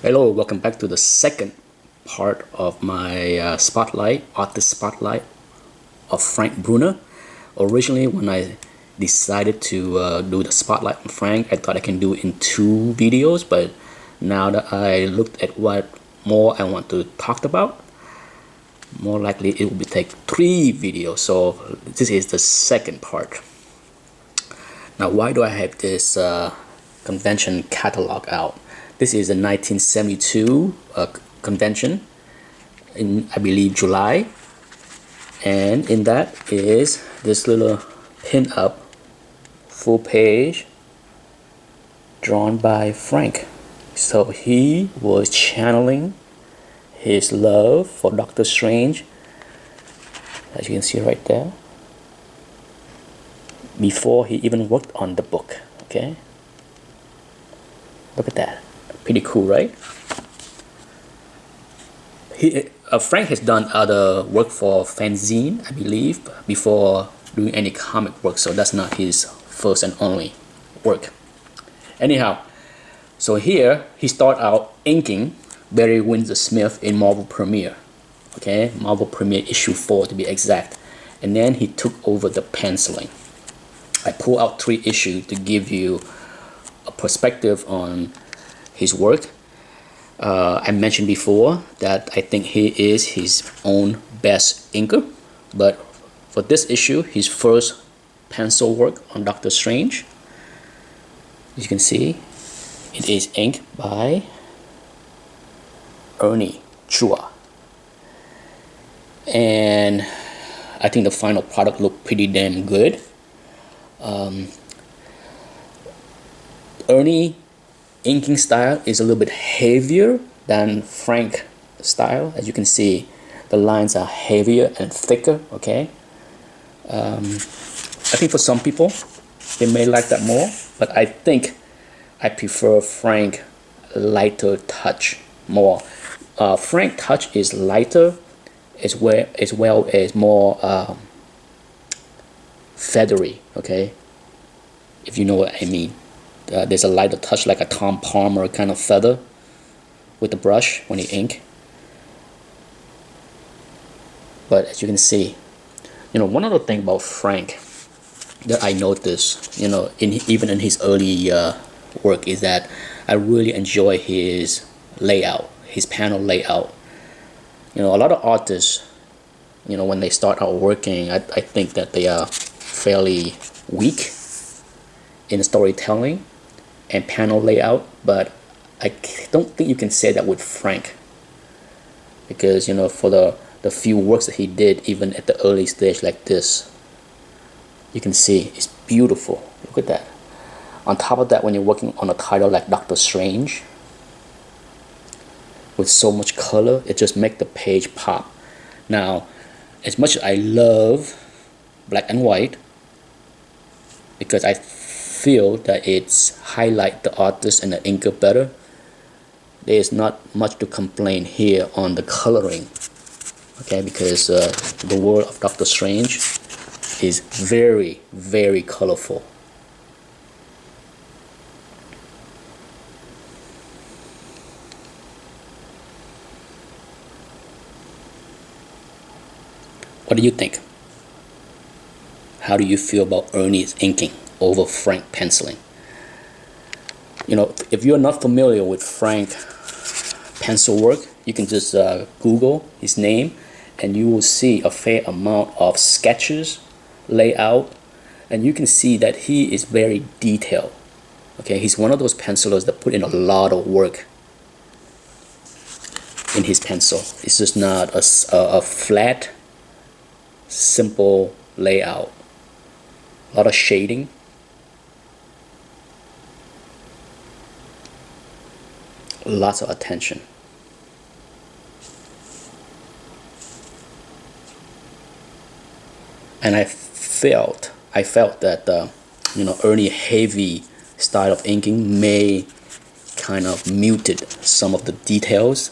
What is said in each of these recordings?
Hello, welcome back to the second part of my artist spotlight of Frank Brunner. Originally, when I decided to do the spotlight on Frank, I thought I can do it in 2 videos, but now that I looked at what more I want to talk about, more likely it will take 3 videos. So this is the second part. Now, why do I have this convention catalog out? This is a 1972 convention in, I believe, July, and in that is this little pin-up full page drawn by Frank. So he was channeling his love for Doctor Strange, as you can see right there, before he even worked on the book. Okay, look at that. Pretty cool, right? Frank has done other work for fanzine, I believe, before doing any comic work, so that's not his first and only work. Anyhow, so here he started out inking Barry Windsor Smith in Marvel Premiere, okay, Marvel Premiere issue 4 to be exact, and then he took over the penciling. I pulled out 3 issues to give you a perspective on his work. I mentioned before that I think he is his own best inker, but for this issue, his first pencil work on Doctor Strange, as you can see, it is inked by Ernie Chua, and I think the final product looked pretty damn good. Ernie inking style is a little bit heavier than Frank style. As you can see, the lines are heavier and thicker. Okay, I think for some people they may like that more, but I think I prefer Frank lighter touch more. Frank touch is lighter as well as more feathery. Okay, if you know what I mean. There's a lighter touch, like a Tom Palmer kind of feather with the brush when you ink. But as you can see, one other thing about Frank that I noticed, even in his early work, is that I really enjoy his layout, his panel layout. A lot of artists, when they start out working, I think that they are fairly weak in storytelling and panel layout, but I don't think you can say that with Frank, because for the few works that he did, even at the early stage like this, you can see it's beautiful. Look at that. On top of that, when you're working on a title like Doctor Strange with so much color, it just makes the page pop. Now, as much as I love black and white, because I feel that it's highlight the artist and the inker better, there is not much to complain here on the coloring. Okay, because the world of Doctor Strange is very, very colorful. What do you think? How do you feel about Ernie's inking over Frank penciling? If you're not familiar with Frank pencil work, you can just Google his name and you will see a fair amount of sketches, layout, and you can see that he is very detailed. Okay, he's one of those pencilers that put in a lot of work in his pencil. It's just not a flat, simple layout. A lot of shading. Lots of attention. And I felt that Ernie heavy style of inking may kind of muted some of the details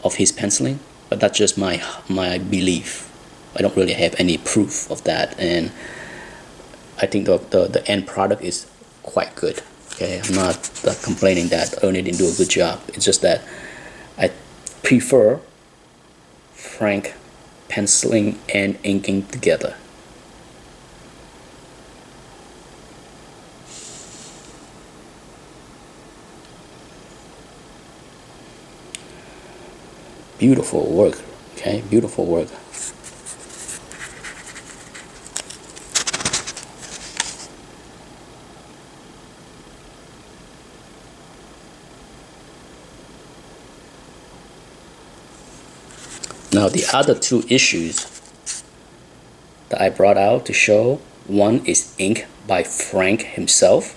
of his penciling, but that's just my belief. I don't really have any proof of that, and I think the end product is quite good. Okay, I'm not complaining that Ernie didn't do a good job. It's just that I prefer Frank penciling and inking together. Beautiful work, okay, beautiful work. Now the other two issues that I brought out to show, one is ink by Frank himself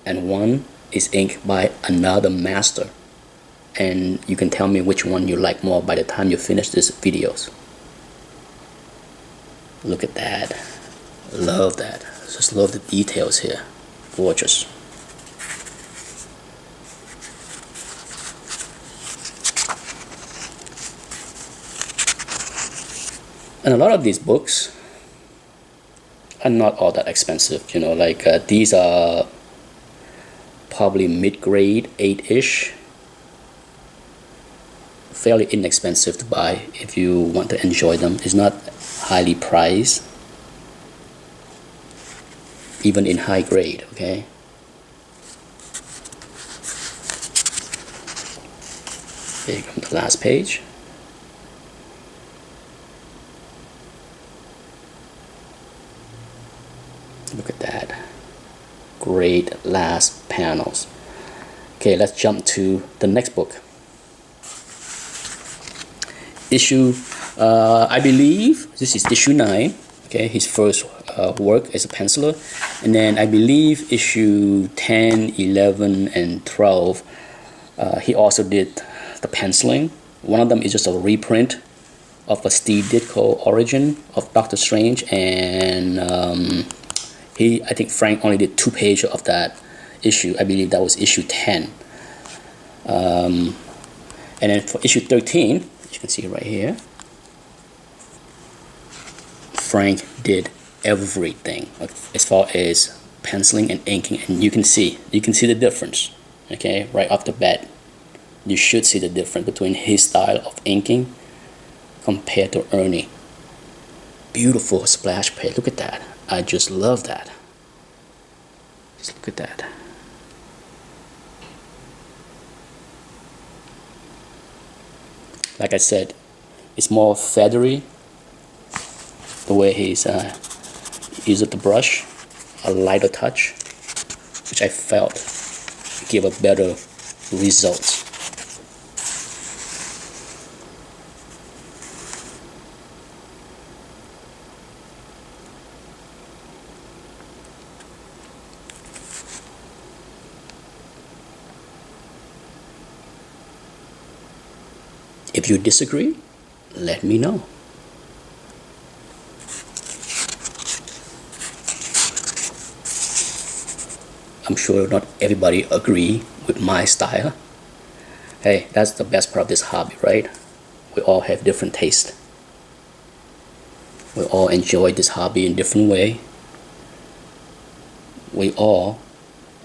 and one is ink by another master, and you can tell me which one you like more by the time you finish this videos. Look at that, love that, just love the details here, gorgeous. And a lot of these books are not all that expensive, you know, like these are probably mid-grade, 8-ish, fairly inexpensive to buy if you want to enjoy them. It's not highly priced, even in high grade, okay? Here comes the last page. Look at that. Great last panels. Okay, let's jump to the next book. Issue, I believe this is issue 9. Okay, his first work as a penciler. And then I believe issue 10, 11, and 12, he also did the penciling. One of them is just a reprint of a Steve Ditko origin of Doctor Strange, and I think Frank only did 2 pages of that issue. I believe that was issue 10. And then for issue 13, as you can see right here, Frank did everything as far as penciling and inking, and you can see the difference. Okay, right off the bat, you should see the difference between his style of inking compared to Ernie. Beautiful splash page. Look at that. I just love that. Just look at that. Like I said, it's more feathery the way he's used the brush, a lighter touch, which I felt give a better result. If you disagree, let me know. I'm sure not everybody agree with my style. Hey, that's the best part of this hobby, right? We all have different taste. We all enjoy this hobby in different way. We all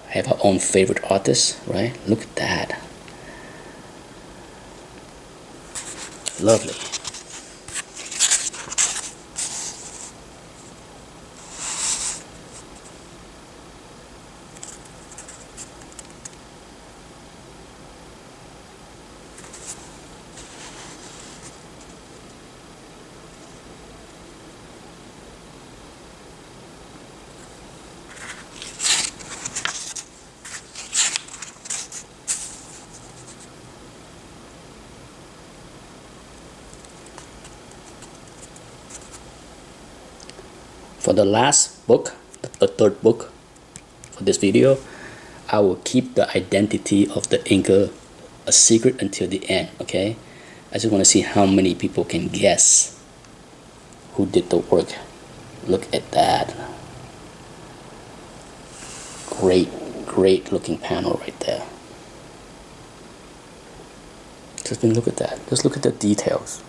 have our own favorite artists, right? Look at that. Lovely. For the last book, the third book for this video, I will keep the identity of the inker a secret until the end, okay? I just want to see how many people can guess who did the work. Look at that. Great looking panel right there. Just look at that. Just look at the details.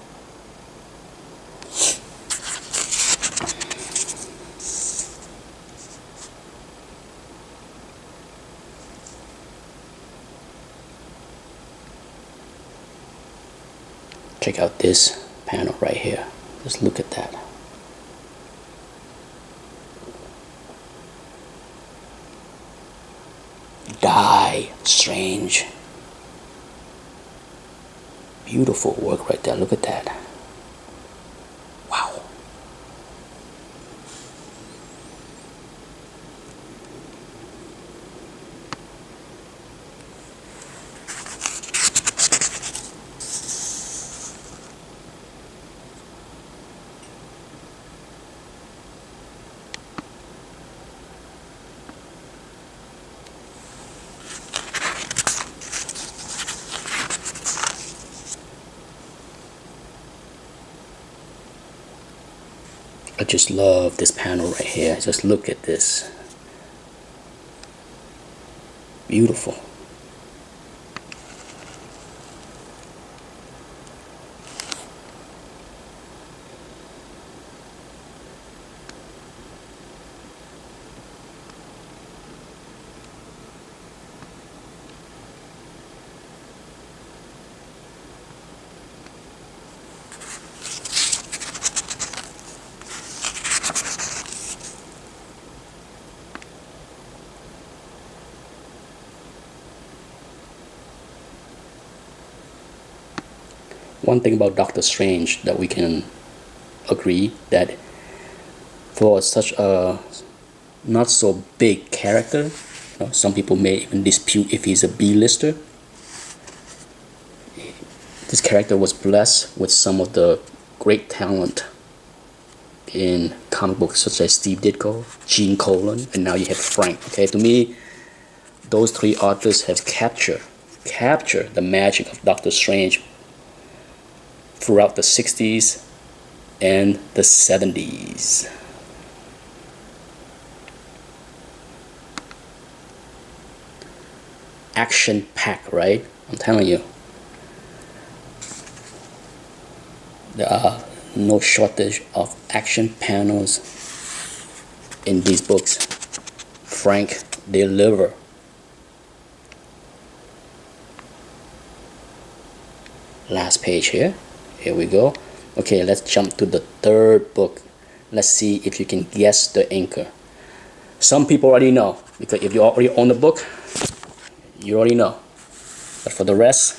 Check out this panel right here. Just look at that. Die Strange. Beautiful work right there. Look at that. Wow. I just love this panel right here. Just look at this. Beautiful. One thing about Doctor Strange that we can agree that for such a not so big character, some people may even dispute if he's a B-lister. This character was blessed with some of the great talent in comic books, such as Steve Ditko, Gene Colan, and now you have Frank. Okay, to me, those three authors have captured the magic of Doctor Strange throughout the 60s and the 70s. Action packed, right? I'm telling you. There are no shortage of action panels in these books. Frank deliver. Last page here. Here we go. Okay, let's jump to the third book. Let's see if you can guess the anchor. Some people already know, because if you already own the book, you already know. But for the rest,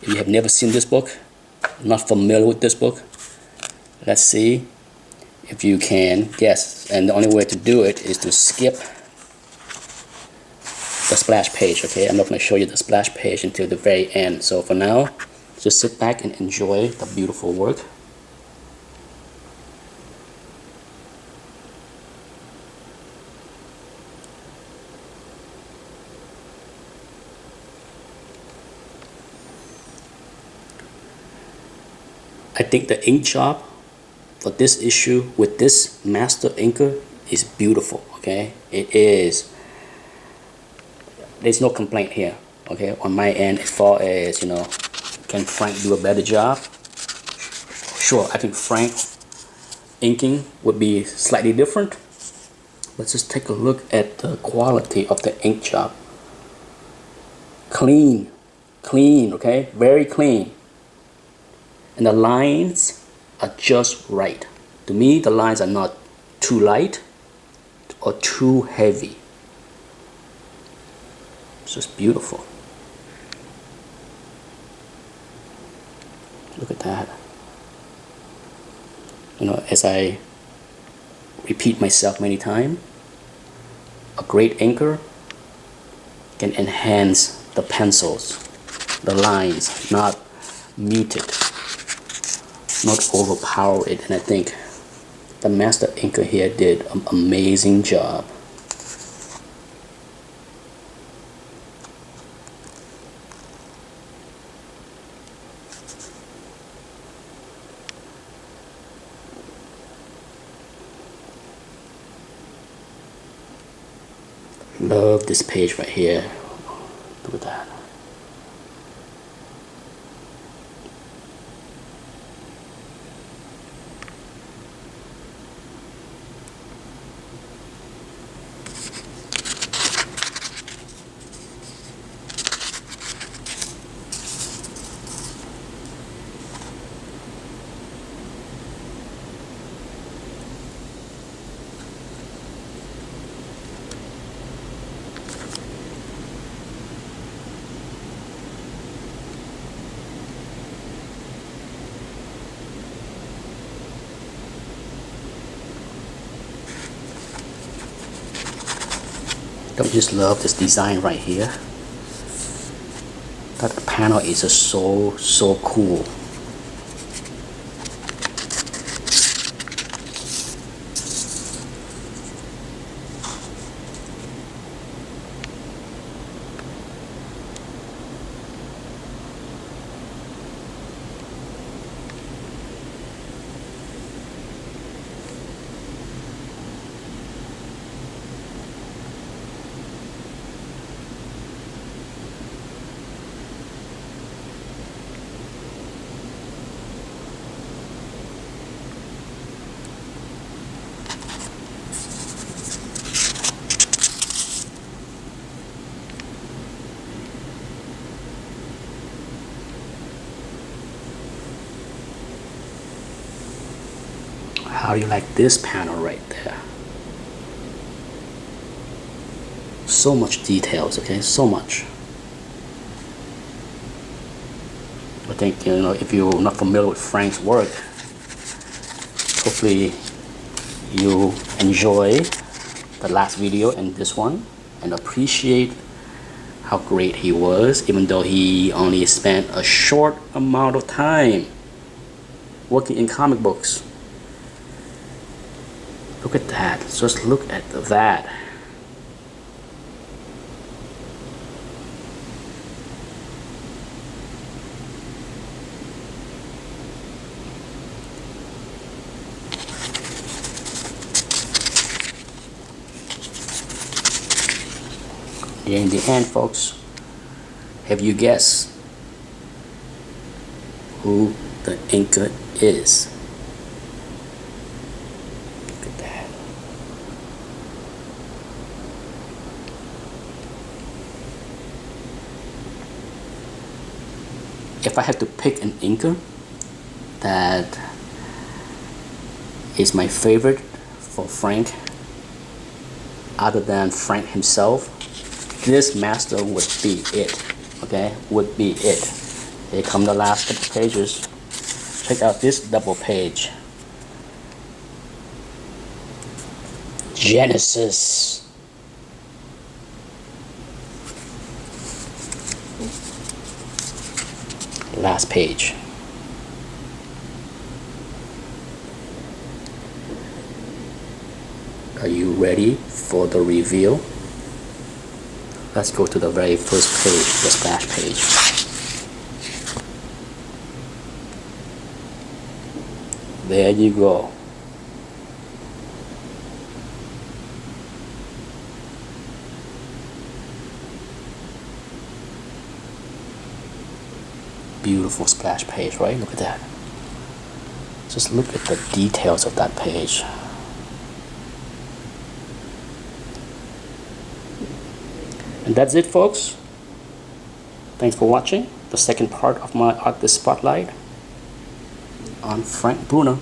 if you have never seen this book, not familiar with this book, let's see if you can guess. And the only way to do it is to skip the splash page. Okay, I'm not going to show you the splash page until the very end. So for now, just sit back and enjoy the beautiful work. I think the ink job for this issue with this master inker is beautiful. Okay, it is. There's no complaint here. Okay, on my end, as far as can Frank do a better job? Sure, I think Frank inking would be slightly different. Let's just take a look at the quality of the ink job. Clean, okay, very clean. And the lines are just right. To me, the lines are not too light or too heavy. It's just beautiful. Look at that. As I repeat myself many times, a great inker can enhance the pencils, the lines, not mute it, not overpower it. And I think the master inker here did an amazing job. Love this page right here. Look at that. Don't just love this design right here. That panel is just so cool. How do you like this panel right there? So much details, okay? So much. I think, you know, if you're not familiar with Frank's work, hopefully you enjoy the last video and this one and appreciate how great he was, even though he only spent a short amount of time working in comic books. Look at that. Just look at that. In the end, folks, have you guessed who the inker is? Look at that. If I had to pick an inker that is my favorite for Frank, other than Frank himself, this master would be it. Okay, would be it. Here come the last couple pages. Check out this double page. Genesis. Last page. Are you ready for the reveal? Let's go to the very first page, the splash page. There you go. Beautiful splash page, right? Look at that. Just look at the details of that page. And that's it, folks. Thanks for watching the second part of my Artist Spotlight on Frank Brunner.